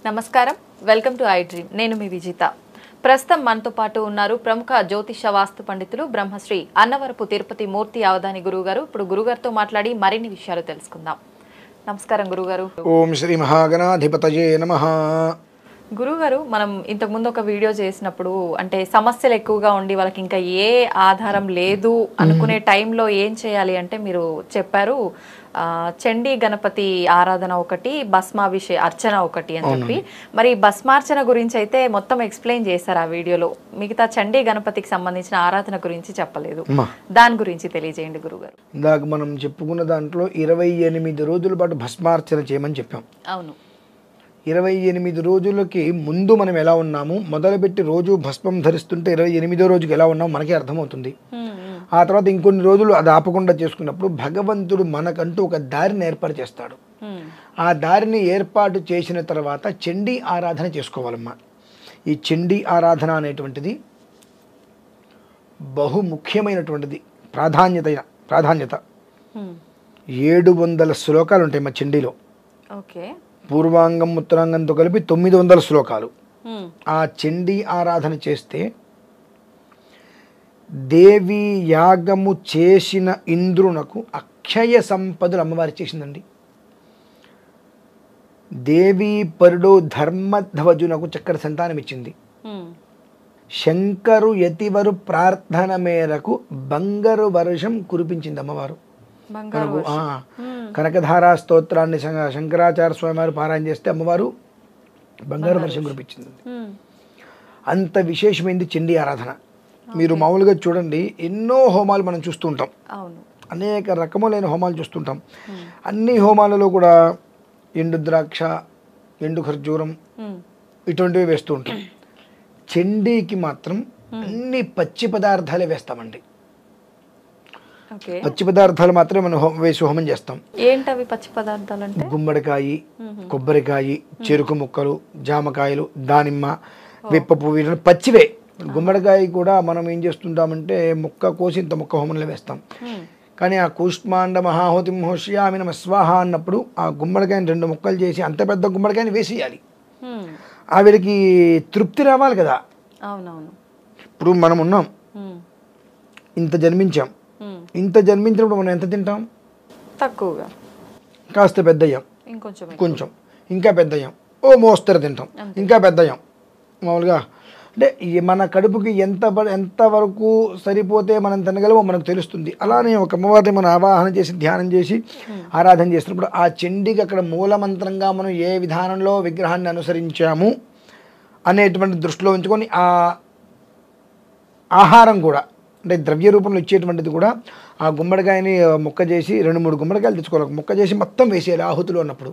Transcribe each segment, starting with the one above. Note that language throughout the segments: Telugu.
నమస్కారం, వెల్కమ్ టు ఐ డ్రీమ్. నేను మీ విజిత. ప్రస్తుతం మనతో పాటు ఉన్నారు ప్రముఖ జ్యోతిష వాస్తు పండితులు బ్రహ్మశ్రీ అన్నవరపు తిరుపతి మూర్తి అవధాని గురుగారు. ఇప్పుడు గురుగారితో మాట్లాడి మరిన్ని విషయాలు తెలుసుకుందాం. నమస్కారం గురుగారు. ఓం శ్రీ మహాగణాధిపతయే నమః. గురుగారు, మనం ఇంతకుముందు ఒక వీడియో చేసినప్పుడు అంటే సమస్యలు ఎక్కువగా ఉండి వాళ్ళకి ఇంకా ఏ ఆధారం లేదు అనుకునే టైంలో ఏం చేయాలి అంటే మీరు చెప్పారు చండీ గణపతి ఆరాధన ఒకటి, భస్మాభిషేక అర్చన ఒకటి అని చెప్పి. మరి భస్మార్చన గురించి అయితే మొత్తం ఎక్స్ప్లెయిన్ చేశారు ఆ వీడియోలో. మిగతా చండీ గణపతికి సంబంధించిన ఆరాధన గురించి చెప్పలేదు. దాని గురించి తెలియజేయండి గురుగారు. ఇందాక మనం చెప్పుకున్న దాంట్లో 28 రోజుల పాటు భస్మార్చన చేయమని చెప్పాం. అవును. 28 రోజులకి ముందు మనం ఎలా ఉన్నాము, మొదలుపెట్టి రోజు భస్మం ధరిస్తుంటే 28వ రోజుకి ఎలా ఉన్నాము మనకే అర్థమవుతుంది. ఆ తర్వాత ఇంకొన్ని రోజులు అది ఆపకుండా చేసుకున్నప్పుడు భగవంతుడు మనకంటూ ఒక దారిని ఏర్పాటు చేస్తాడు. ఆ దారిని ఏర్పాటు చేసిన తర్వాత చండీ ఆరాధన చేసుకోవాలమ్మా. ఈ చండీ ఆరాధన అనేటువంటిది బహు ముఖ్యమైనటువంటిది, ప్రాధాన్యత. 700 శ్లోకాలు ఉంటాయి మా చండీలో. ఓకే. పూర్వాంగం ఉత్తరాంగంతో కలిపి 900 శ్లోకాలు. ఆ చండీ ఆరాధన చేస్తే దేవి యాగము చేసిన ఇంద్రునకు అక్షయ సంపదలు అమ్మవారి చేసిందండి. దేవి పరుడు ధర్మధ్వజునకు చక్కటి సంతానం ఇచ్చింది. శంకరు యతివరు ప్రార్థన మేరకు బంగారు వర్షం కురిపించింది అమ్మవారు. కనకధారా స్తోత్రాన్ని శంకరాచార్య స్వామి వారు పారాయణ చేస్తే అమ్మవారు బంగారు వర్షం కురిపించింది. అంత విశేషమైంది చండీ ఆరాధన. మీరు మామూలుగా చూడండి, ఎన్నో హోమాలు మనం చూస్తూ ఉంటాం, అనేక రకములైన హోమాలు చూస్తుంటాం. అన్ని హోమాలలో కూడా ఎండు ద్రాక్ష, ఎండు ఖర్జూరం ఇటువంటివి వేస్తూ ఉంటాం. చండీకి మాత్రం అన్ని పచ్చి పదార్థాలే వేస్తామండి. పచ్చి పదార్థాలు మాత్రమే మనం వేసి హోమం చేస్తాం. ఏంటవి పచ్చి పదార్థాలు అంటే? గుమ్మడికాయ, కొబ్బరికాయ, చెరుకు ముక్కలు, జామకాయలు, దానిమ్మ, విప్ప పువ్వు పచ్చివే. గుమ్మడికాయ కూడా మనం ఏం చేస్తుంటామంటే ముక్క కోసి ఇంత ముక్క హోమంలో వేస్తాం. కానీ ఆ కూష్మాండ మహాహోతి మహోష్యామి నమ స్వాహ అన్నప్పుడు ఆ గుమ్మడికాయని 2 ముక్కలు చేసి అంత పెద్ద గుమ్మడికాయని వేసేయాలి. ఆవిడకి తృప్తి రావాలి కదా. అవునవును. ఇప్పుడు మనం ఉన్నాం, ఇంత జన్మించాం. ఇంత జన్మించినప్పుడు మనం ఎంత తింటాం? తక్కువగా. కాస్త పెద్దయ్యాం, కొంచెం ఇంకా పెద్దయ్యాం, ఓ మోస్తరు తింటాం, ఇంకా పెద్దయ్యాం. మామూలుగా అంటే మన కడుపుకి ఎంతవరకు సరిపోతే మనం తినగలమో మనకు తెలుస్తుంది. అలానే ఒక అమ్మవారిని మనం ఆవాహన చేసి ధ్యానం చేసి ఆరాధన చేసినప్పుడు ఆ చండీకి అక్కడ మూలమంత్రంగా మనం ఏ విధానంలో విగ్రహాన్ని అనుసరించాము అనేటువంటి దృష్టిలో ఉంచుకొని ఆ ఆహారం కూడా అంటే ద్రవ్య రూపంలో ఇచ్చేటువంటిది కూడా ఆ గుమ్మడికాయని ముక్క చేసి 2-3 గుమ్మడికాయలు తెచ్చుకోవాలి. ముక్క చేసి మొత్తం వేసేయాలి ఆహుతులు అన్నప్పుడు.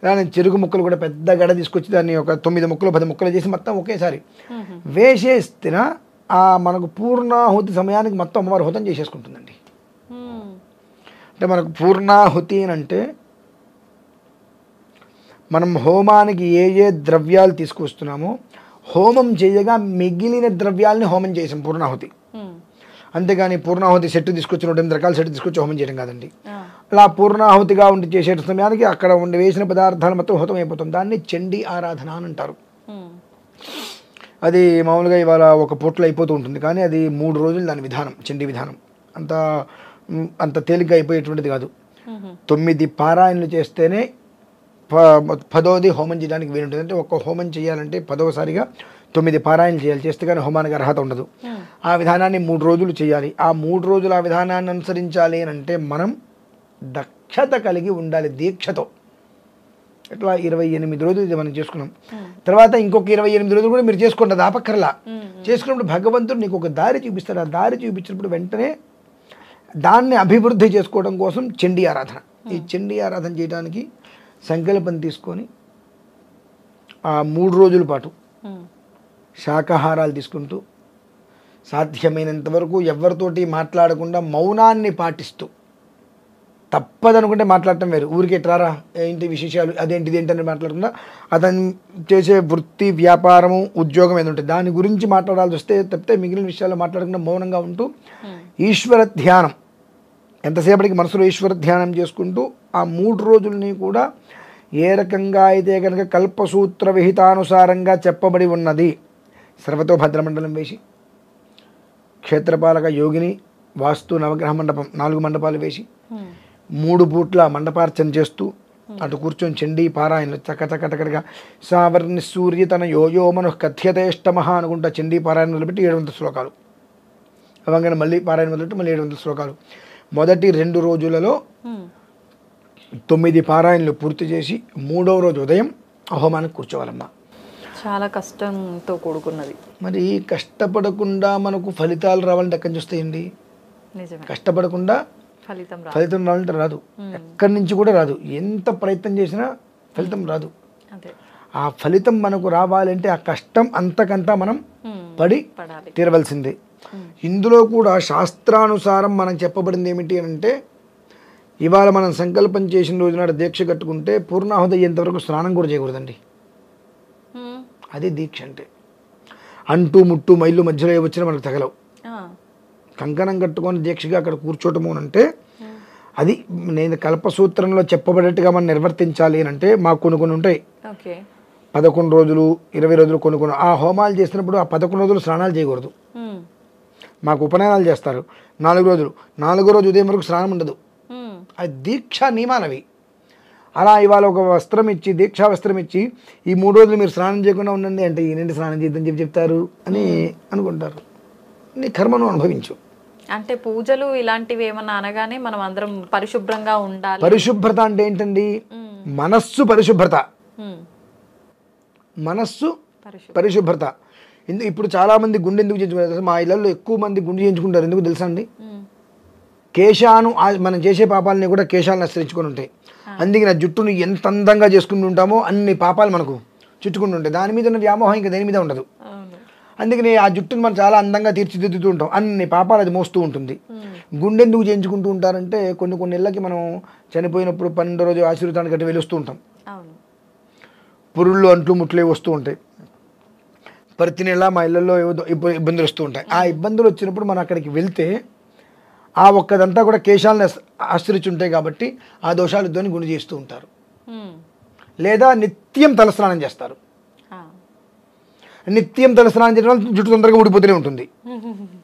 అలానే చెరుకు ముక్కలు కూడా పెద్ద గడ తీసుకొచ్చి దాన్ని ఒక 9 ముక్కలు 10 ముక్కలు చేసి మొత్తం ఒకేసారి వేసేస్తే ఆ మనకు పూర్ణాహుతి సమయానికి మొత్తం అమ్మవారు హుతం చేసేసుకుంటుందండి. అంటే మనకు పూర్ణాహుతి అంటే మనం హోమానికి ఏ ద్రవ్యాలు తీసుకొస్తున్నామో హోమం చేయగా మిగిలిన ద్రవ్యాలని హోమం చేసాం పూర్ణాహుతి. అంతేగాని పూర్ణాహుతి సెట్ తీసుకొచ్చి 108 రకాల సెట్ తీసుకొచ్చి హోమం చేయడం కాదండి. అలా పూర్ణాహుతిగా ఉండి చేసే సమయానికి అక్కడ ఉండి వేసిన పదార్థాలు మొత్తం హుతం అయిపోతుంది. దాన్ని చండీ ఆరాధన అని అంటారు. అది మామూలుగా ఇవాళ ఒక పూటలో అయిపోతూ ఉంటుంది, కానీ అది 3 రోజులు దాని విధానం, చండీ విధానం. అంత తేలిగ్గా అయిపోయేటువంటిది కాదు. 9 పారాయణలు చేస్తేనే 10వది హోమం చేయడానికి వీలుంటుంది. అంటే ఒక హోమం చేయాలంటే 10వసారిగా 9 పారాయణలు చేయాలి. చేస్తే కానీ హోమానికి అర్హత ఉండదు. ఆ విధానాన్ని 3 రోజులు చేయాలి. ఆ 3 రోజులు ఆ విధానాన్ని అనుసరించాలి అని అంటే మనం దక్షత కలిగి ఉండాలి, దీక్షతో. ఇట్లా 28 రోజులు ఇది మనం చేసుకున్నాం. తర్వాత ఇంకొక 28 రోజులు కూడా మీరు చేసుకోండి, అది ఆపక్కర్లా. చేసుకున్నప్పుడు భగవంతుడు నీకు ఒక దారి చూపిస్తాడు. ఆ దారి చూపించినప్పుడు వెంటనే దాన్ని అభివృద్ధి చేసుకోవడం కోసం చండీ ఆరాధన. ఈ చండీ ఆరాధన చేయడానికి సంకల్పం తీసుకొని ఆ 3 రోజుల పాటు శాకాహారాలు తీసుకుంటూ సాధ్యమైనంత వరకు ఎవరితోటి మాట్లాడకుండా మౌనాన్ని పాటిస్తూ, తప్పదనుకుంటే మాట్లాడటం వేరు, ఊరికే ఎట్లారా ఏంటి విశేషాలు అదేంటిది ఏంటని మాట్లాడకుండా అతను చేసే వృత్తి వ్యాపారము ఉద్యోగం ఏదో ఉంటుంది దాని గురించి మాట్లాడాల్సి వస్తే తప్పితే మిగిలిన విషయాలు మాట్లాడకుండా మౌనంగా ఉంటూ ఈశ్వర ధ్యానం ఎంతసేపటికి మనసులో ఈశ్వర ధ్యానం చేసుకుంటూ ఆ 3 రోజుల్ని కూడా ఏ రకంగా అయితే కనుక కల్పసూత్ర విహితానుసారంగా చెప్పబడి ఉన్నది, సర్వతో భద్రమండలం వేసి, క్షేత్రపాలక యోగిని, వాస్తు నవగ్రహ మండపం 4 మండపాలు వేసి 3 పూట్ల మండపార్చన చేస్తూ అటు కూర్చొని చండీ పారాయణలు చక్కగా సావర్ణి సూర్య తన యోయో మను కథ్యతేష్టమహ అనుకుంటా చండీ పారాయణ మొదలుపెట్టి 700 శ్లోకాలు, అవంగానే మళ్ళీ పారాయణ మొదలుపెట్టి మళ్ళీ 700 శ్లోకాలు. మొదటి 2 రోజులలో 9 పారాయణలు పూర్తి చేసి 3వ రోజు ఉదయం హోమానికి కూర్చోవాలమ్మా. చాలా కష్టంతో కూడుకున్నది. మరి కష్టపడకుండా మనకు ఫలితాలు రావాలంటే ఎక్కడి నుంచి వస్తాయండి? నిజమే, కష్టపడకుండా ఫలితం రావాలంటే రాదు, ఎక్కడి నుంచి కూడా రాదు. ఎంత ప్రయత్నం చేసినా ఫలితం రాదు. ఆ ఫలితం మనకు రావాలంటే ఆ కష్టం అంతకంతా మనం పడి తీరవలసిందే. ఇందులో కూడా శాస్త్రానుసారం మనం చెప్పబడింది ఏమిటి అంటే, ఇవాళ మనం సంకల్పం చేసిన రోజునాడు దీక్ష కట్టుకుంటే పూర్ణాహుతి అయ్యేంతవరకు స్నానం కూడా చేయకూడదండి. అది దీక్ష అంటే. అంటూ ముట్టు మైళ్ళు మధ్యలో వచ్చినా మనకు తగలవు. కంకణం కట్టుకొని దీక్షగా అక్కడ కూర్చోటము అంటే అది నేను కల్పసూత్రంలో చెప్పబడేట్టుగా మనం నిర్వర్తించాలి అని అంటే మాకు కొన్ని ఉంటాయి. 11 రోజులు 20 రోజులు కొన్ని ఆ హోమాలు చేసినప్పుడు ఆ 11 రోజులు స్నానాలు చేయకూడదు. మాకు ఉపనయనాలు చేస్తారు 4 రోజులు, 4వ రోజు ఉదయం వరకు స్నానం ఉండదు. అది దీక్షా నియమాలవి. అలా ఇవాళ ఒక వస్త్రం ఇచ్చి, దీక్షా వస్త్రం ఇచ్చి ఈ 3 రోజులు మీరు స్నానం చేయకుండా ఉండండి అంటే ఈయనంటే స్నానం చేద్దని చెప్తారు అని అనుకుంటారు. నీ కర్మను అనుభవించు. అంటే పూజలు ఇలాంటివి ఏమన్నా అనగానే మనం అందరం పరిశుభ్రంగా ఉండాలి. పరిశుభ్రత అంటే ఏంటండి? మనస్సు పరిశుభ్రత, మనస్సు పరిశుభ్రత. ఇప్పుడు చాలా మంది గుండె ఎందుకు చేయించుకుంటారు? మా ఇళ్లలో ఎక్కువ మంది గుండె చేయించుకుంటారు. ఎందుకు తెలుసా అండి? కేశాను మనం చేసే పాపాలని కూడా కేశాలను ఆశ్రయించుకొని ఉంటాయి. అందుకే నా జుట్టును ఎంత అందంగా చేసుకుంటూ ఉంటామో అన్ని పాపాలు మనకు చుట్టుకుంటూ ఉంటాయి. దాని మీద ఉన్న వ్యామోహం ఇంకా దేని మీద ఉండదు. అందుకని ఆ జుట్టును మనం చాలా అందంగా తీర్చిదిద్దుతూ ఉంటాం. అన్ని పాపాలు అది మోస్తూ ఉంటుంది. గుండె ఎందుకు చేయించుకుంటూ ఉంటారంటే కొన్ని ఇళ్ళకి మనం చనిపోయినప్పుడు 12వ రోజు ఆశీర్వాదానికి గట్టి వెలుస్తూ ఉంటాం. పురుళ్ళు అంట్లు ముట్లు వస్తూ ఉంటాయి. ప్రతి నెల మా ఇళ్ళల్లో ఇబ్బందులు వస్తూ ఉంటాయి. ఆ ఇబ్బందులు వచ్చినప్పుడు మనం అక్కడికి వెళ్తే ఆ ఒక్కదంతా కూడా కేశాలను ఆశ్రయించి ఉంటాయి కాబట్టి ఆ దోషాలు ఇద్దరిని గుండె చేస్తూ ఉంటారు. లేదా నిత్యం తలస్నానం చేస్తారు. నిత్యం తలస్నానం చేయడం వల్ల జుట్టు తొందరగా ఊడిపోతూనే ఉంటుంది.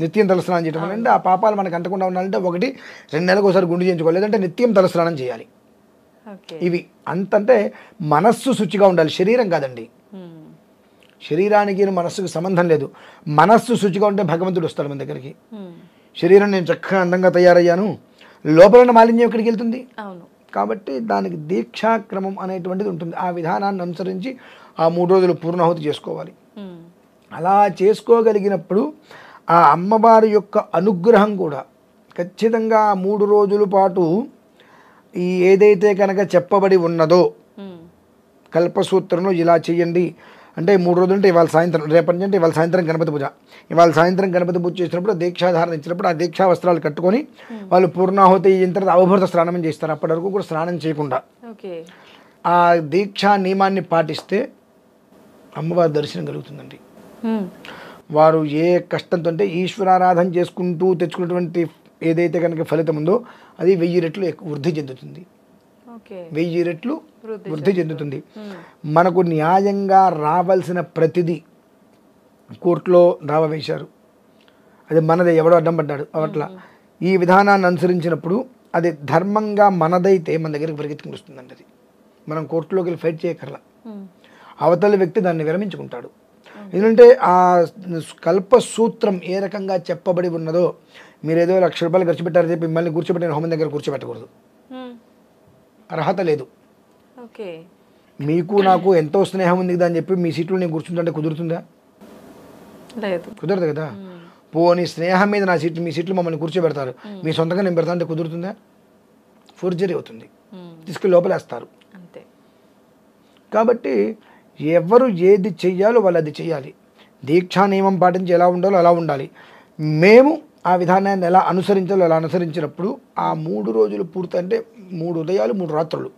నిత్యం తలస్నానం చేయడం వల్ల అంటే ఆ పాపాలు మనకు అంటకుండా ఉండాలంటే 1-2 నెలలకు ఒకసారి గుండె చేయించుకోవాలి, లేదంటే నిత్యం తలస్నానం చేయాలి. ఇవి అంతంటే మనస్సు శుచిగా ఉండాలి, శరీరం కాదండి. శరీరానికి మనస్సుకు సంబంధం లేదు. మనస్సు శుచిగా ఉంటే భగవంతుడు వస్తాడు మన దగ్గరికి. శరీరం నేను చక్కగా అందంగా తయారయ్యాను, లోపల మాలిన్యం ఎక్కడికి వెళ్తుంది? కాబట్టి దానికి దీక్షాక్రమం అనేటువంటిది ఉంటుంది. ఆ విధానాన్ని అనుసరించి ఆ 3 రోజులు పూర్ణాహుతి చేసుకోవాలి. అలా చేసుకోగలిగినప్పుడు ఆ అమ్మవారి యొక్క అనుగ్రహం కూడా ఖచ్చితంగా 3 రోజుల పాటు ఈ ఏదైతే కనుక చెప్పబడి ఉన్నదో కల్పసూత్రంలో ఇలా చేయండి అంటే 3 రోజులు అంటే ఇవాళ సాయంత్రం, రేపటి నుంచి అంటే ఇవాళ సాయంత్రం గణపతి పూజ, ఇవాళ సాయంత్రం గణపతి పూజ చేసినప్పుడు దీక్షాధారణ ఇచ్చినప్పుడు ఆ దీక్షా వస్త్రాలు కట్టుకొని వాళ్ళు పూర్ణాహుతి అయిన తర్వాత అవభృత స్నానం చేస్తారు. అప్పటి వరకు కూడా స్నానం చేయకుండా ఆ దీక్షా నియమాన్ని పాటిస్తే అమ్మవారి దర్శనం కలుగుతుందండి. వారు ఏ కష్టంతో అంటే ఈశ్వరారాధన చేసుకుంటూ తెచ్చుకున్నటువంటి ఏదైతే కనుక ఫలితం ఉందో అది 1000 రెట్లు వృద్ధి చెందుతుంది. 1000 రెట్లు వృద్ధి చెందుతుంది. మనకు న్యాయంగా రావాల్సిన ప్రతిదీ కోర్టులో దావా వేశారు, అది మనదే, ఎవడో అడ్డం పడ్డాడు అవట్లా. ఈ విధానాన్ని అనుసరించినప్పుడు అది ధర్మంగా మనదైతే మన దగ్గరికి పరిగెత్తుకుని వస్తుందండి. అది మనం కోర్టులోకి వెళ్ళి ఫైట్ చేయకర్లా, అవతల వ్యక్తి దాన్ని విరమించుకుంటాడు. ఎందుకంటే ఆ కల్పసూత్రం ఏ రకంగా చెప్పబడి ఉన్నదో, మీరేదో 1,00,000 రూపాయలు ఖర్చు పెట్టారని చెప్పి మిమ్మల్ని కూర్చోబెట్టిన హోమం దగ్గర కూర్చోబెట్టకూడదు, అర్హత లేదు. మీకు నాకు ఎంతో స్నేహం ఉంది కదా అని చెప్పి మీ సీట్లో నేను కూర్చుంటుంటే కుదురుతుందా? కుదరదు కదా. పోనీ స్నేహం మీద మీ సీట్లు మమ్మల్ని కూర్చోబెడతారు, మీ సొంతంగా నేను పెడతా అంటే కుదురుతుందా? ఫోర్జరీ అవుతుంది, తీసుకెళ్ళి లోపలేస్తారు. కాబట్టి ఎవరు ఏది చెయ్యాలో వాళ్ళు అది చెయ్యాలి. దీక్షా నియమం పాటించి ఎలా ఉండాలో అలా ఉండాలి. మేము ఆ విధానాన్ని ఎలా అనుసరించాలో అలా అనుసరించినప్పుడు ఆ 3 రోజులు పూర్తి అంటే 3 ఉదయాలు 3 రాత్రులు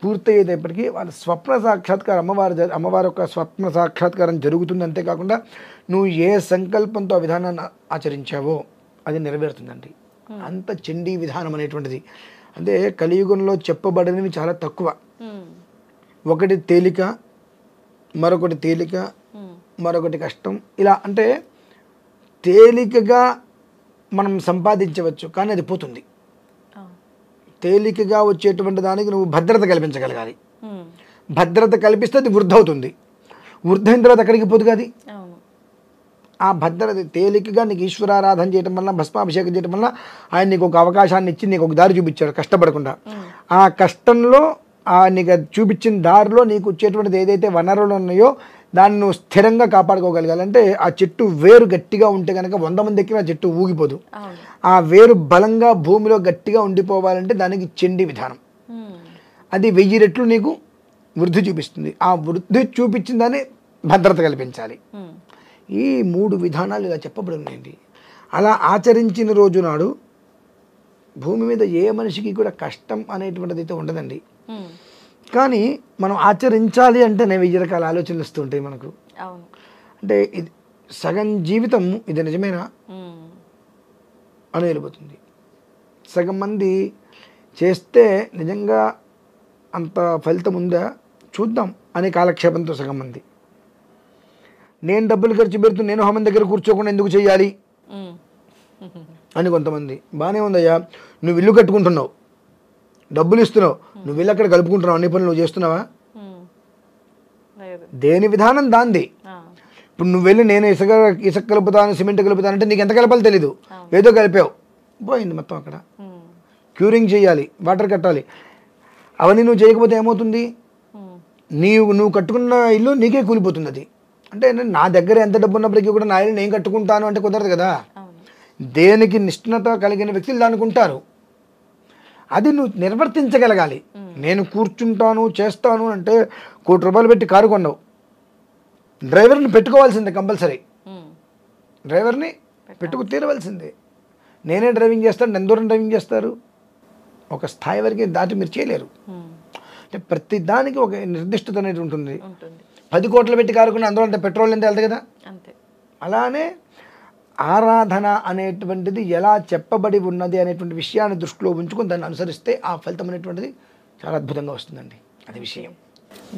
పూర్తయ్యేటప్పటికీ వాళ్ళ స్వప్న సాక్షాత్కారం, అమ్మవారి యొక్క స్వప్న సాక్షాత్కారం జరుగుతుంది. అంతేకాకుండా నువ్వు ఏ సంకల్పంతో ఆ విధానాన్ని ఆచరించావో అది నెరవేరుతుందండి. అంత చండీ విధానం అనేటువంటిది అంటే కలియుగంలో చెప్పబడినవి చాలా తక్కువ. ఒకటి తేలిక, మరొకటి తేలిక, మరొకటి కష్టం. ఇలా అంటే తేలికగా మనం సంపాదించవచ్చు కానీ అది పోతుంది. తేలికగా వచ్చేటువంటి దానికి నువ్వు భద్రత కల్పించగలగాలి. భద్రత కల్పిస్తే అది వృద్ధి అవుతుంది. వృద్ధి అయిన తర్వాత ఎక్కడికి పోతుంది అది. ఆ భద్రత తేలికగా నీకు ఈశ్వరారాధన చేయడం వల్ల, భస్మాభిషేకం చేయడం వల్ల ఆయన నీకు ఒక అవకాశాన్ని ఇచ్చి నీకు ఒక దారి చూపించాడు కష్టపడకుండా. ఆ కష్టంలో నీకు చూపించిన దారిలో నీకు వచ్చేటువంటిది ఏదైతే వనరులు ఉన్నాయో దాన్ని నువ్వు స్థిరంగా కాపాడుకోగలగాలంటే ఆ చెట్టు వేరు గట్టిగా ఉంటే కనుక 100 మంది ఎక్కిన ఆ చెట్టు ఊగిపోదు. ఆ వేరు బలంగా భూమిలో గట్టిగా ఉండిపోవాలంటే దానికి చండీ విధానం. అది 1000 రెట్లు నీకు వృద్ధి చూపిస్తుంది. ఆ వృద్ధి చూపించిన దాన్ని భద్రత కల్పించాలి. ఈ 3 విధానాలు ఇలా చెప్పబడి ఉన్నాయండి. అలా ఆచరించిన రోజు నాడు భూమి మీద ఏ మనిషికి కూడా కష్టం అనేటువంటిది అయితే ఉండదండి. కానీ మనం ఆచరించాలి అంటే 1000 రకాల ఆలోచనలు వస్తూ ఉంటాయి మనకు. అంటే ఇది సగం జీవితం ఇది నిజమేనా అని వెళ్ళిపోతుంది. సగం మంది చేస్తే నిజంగా అంత ఫలితం ఉందా చూద్దాం అనే కాలక్షేపంతో సగం మంది. నేను డబ్బులు ఖర్చు పెడుతూ నేను హోమం దగ్గర కూర్చోకుండా ఎందుకు చేయాలి అని కొంతమంది. బాగానే ఉందయ్యా, నువ్వు ఇల్లు కట్టుకుంటున్నావు, డబ్బులు ఇస్తున్నావు, నువ్వు ఇల్లు అక్కడ కలుపుకుంటున్నావు, అన్ని పనులు నువ్వు చేస్తున్నావా? దేని విధానం దాంది. ఇప్పుడు నువ్వు వెళ్ళి నేను ఇసుక కలుపుతాను, సిమెంట్ కలుపుతానంటే నీకు ఎంత కలపాలో తెలీదు, ఏదో కలిపావు, పోయింది మొత్తం. అక్కడ క్యూరింగ్ చేయాలి, వాటర్ కట్టాలి, అవన్నీ నువ్వు చేయకపోతే ఏమవుతుంది? నువ్వు కట్టుకున్న ఇల్లు నీకే కూలిపోతుంది. అది అంటే నా దగ్గర ఎంత డబ్బు ఉన్నప్పటికీ కూడా నా ఇల్లు నేను కట్టుకుంటాను అంటే కుదరదు కదా. దేనికి నిష్ణత కలిగిన వ్యక్తులు దానికి ఉంటారు. అది నువ్వు నిర్వర్తించగలగాలి. నేను కూర్చుంటాను చేస్తాను అంటే 1 కోటి రూపాయలు పెట్టి కారు కొన్నావు, డ్రైవర్ని పెట్టుకోవాల్సిందే కంపల్సరీ. డ్రైవర్ని పెట్టుకు తీరవలసిందే. నేనే డ్రైవింగ్ చేస్తాను, ఎంత దూరం డ్రైవింగ్ చేస్తారు? ఒక స్థాయి వరకు దాటి మీరు చేయలేరు. అంటే ప్రతి దానికి ఒక నిర్దిష్టత అనేది ఉంటుంది. 10 కోట్లు పెట్టి కారుకుని అందులో అంటే పెట్రోల్ ఎంత వెళ్తుంది కదా. అలానే ఆరాధన అనేటువంటిది ఎలా చెప్పబడి ఉన్నది అనేటువంటి విషయాన్ని దృష్టిలో ఉంచుకొని దాన్ని అనుసరిస్తే ఆ ఫలితం అనేటువంటిది చాలా అద్భుతంగా వస్తుందండి. అది విషయం.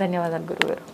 ధన్యవాదాలు గురుగారు.